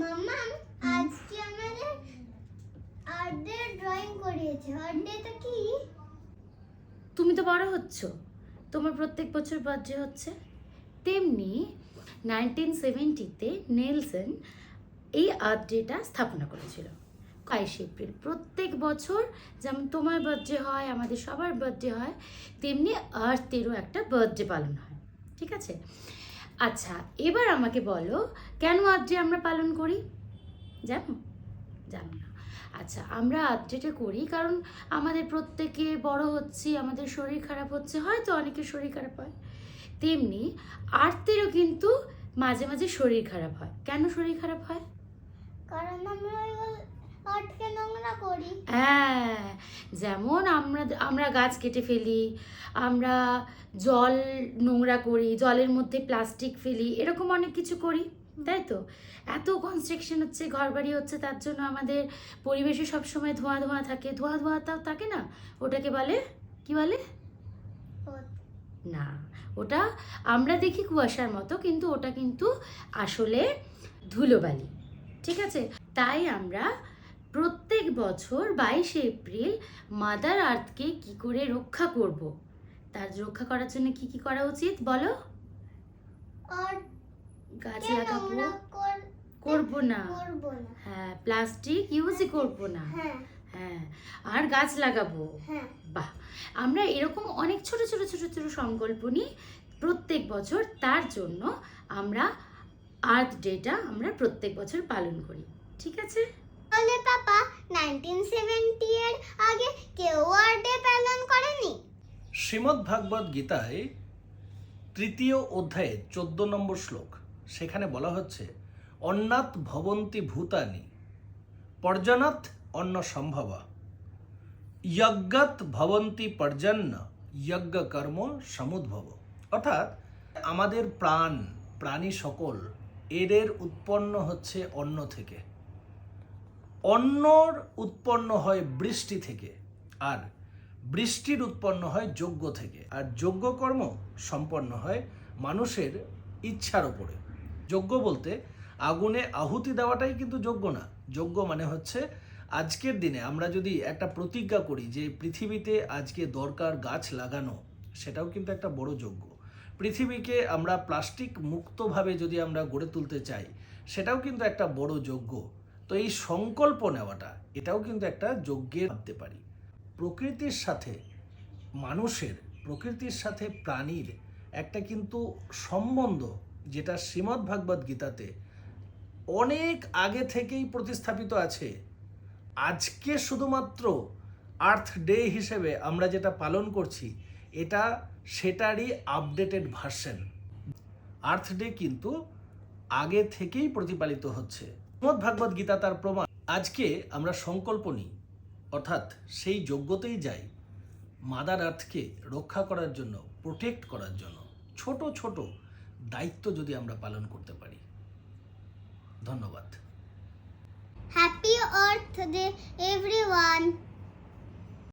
মাম্মা আজকে আমাদের art day drawing করিয়েছে। আর্ট ডেটা কি? তুমি তো বড় হচ্ছ, তোমার প্রত্যেক বছর বার্থডে হচ্ছে। তেমনি 1970-তে নেলসন এই আর্ট ডেটা স্থাপনা করেছিল 22 এপ্রিল। প্রত্যেক বছর যেমন তোমার বার্থডে হয়, আমাদের সবার বার্থডে হয়, তেমনি আর্থেরও একটা বার্থডে পালন হয়। ঠিক আছে? আচ্ছা, এবার আমাকে বলো কেন আর্ট ডে আমরা পালন করি? জানো? জানো না? আচ্ছা, আমরা আর্ট ডেটা করি কারণ আমাদের প্রত্যেকে বড় হচ্ছি, আমাদের শরীর খারাপ হচ্ছে, হয়তো অনেকের শরীর খারাপ হয়। তেমনি আর্তেরও কিন্তু মাঝে মাঝে শরীর খারাপ হয়। কেন শরীর খারাপ হয়? কারণ আমরা আর্টকে নোংরা করি। হ্যাঁ, যেমন আমরা গাছ কেটে ফেলি, আমরা জল নোংরা করি, জলের মধ্যে প্লাস্টিক ফেলি, এরকম অনেক কিছু করি, তাই তো? এত কনস্ট্রাকশন হচ্ছে, ঘরবাড়ি হচ্ছে, তার জন্য আমাদের পরিবেশে সবসময় ধোঁয়া ধোঁয়া থাকে। ধোঁয়া ধোঁয়া তাও থাকে না, ওটাকে বলে কি বলে? না, ওটা আমরা দেখি কুয়াশার মতো, কিন্তু ওটা কিন্তু আসলে ধুলোবালি। ঠিক আছে? তাই আমরা প্রত্যেক বছর 22 এপ্রিল মাদার আর্থকে কি করে রক্ষা করব, তার রক্ষা করার জন্য কি কি করা উচিত বলো? আর গাছ লাগাবো, করব না। হ্যাঁ, প্লাস্টিক ইউজই করব না। হ্যাঁ, আর গাছ লাগাবো। বাহ, আমরা এরকম অনেক ছোট ছোট ছোট ছোট সংকল্প নিই প্রত্যেক বছর। তার জন্য আমরা আর্থ ডেটা আমরা প্রত্যেক বছর পালন করি। ঠিক আছে? তাহলে পাপা 1970 এর আগে কেউ আর্ট ডে পালন করেনি? শ্রীমদ্ ভাগবত গীতায় 3য় অধ্যায়ে 14 নম্বর শ্লোক, সেখানে বলা হচ্ছে অন্নাৎ ভবন্তি ভূতানি পর্জনাৎ অন্ন সম্ভবা যজ্ঞাৎ ভবন্তি পর্জন্য যজ্ঞ কর্ম সমুদ্ভব। অর্থাৎ আমাদের প্রাণী সকল এদের উৎপন্ন হচ্ছে অন্ন থেকে, অন্নর উৎপন্ন হয় বৃষ্টি থেকে, আর বৃষ্টির উৎপন্ন হয় যজ্ঞ থেকে, আর যজ্ঞ কর্ম সম্পন্ন হয় মানুষের ইচ্ছার উপরে। যজ্ঞ বলতে আগুনে আহুতি দেওয়াটাই কিন্তু যজ্ঞ না। যজ্ঞ মানে হচ্ছে আজকের দিনে আমরা যদি একটা প্রতিজ্ঞা করি যে পৃথিবীতে আজকে দরকার গাছ লাগানো, সেটাও কিন্তু একটা বড় যজ্ঞ। পৃথিবীকে আমরা প্লাস্টিক মুক্তভাবে যদি আমরা গড়ে তুলতে চাই, সেটাও কিন্তু একটা বড় যজ্ঞ। তো এই সংকল্প নেওয়াটা, এটাও কিন্তু একটা যজ্ঞের ভাবতে পারি। প্রকৃতির সাথে মানুষের, প্রকৃতির সাথে প্রাণীর একটা কিন্তু সম্বন্ধ, যেটা শ্রীমদ্ ভাগবত গীতাতে অনেক আগে থেকেই প্রতিস্থাপিত আছে। আজকে শুধুমাত্র আর্থ ডে হিসেবে আমরা যেটা পালন করছি, এটা সেটারই আপডেটেড ভার্সন। আর্থ ডে কিন্তু আগে থেকেই প্রতিপালিত হচ্ছে। শ্রীমদ্ ভাগবত গীতা তার প্রমাণ। আজকে আমরা সংকল্প নিই, অর্থাৎ সেই যোগ্যতেই যাই মাদার আর্থকে রক্ষা করার জন্য, প্রোটেক্ট করার জন্য। ছোট ছোট দায়িত্ব যদি আমরা পালন করতে পারি। ধন্যবাদ। Happy earth day everyone.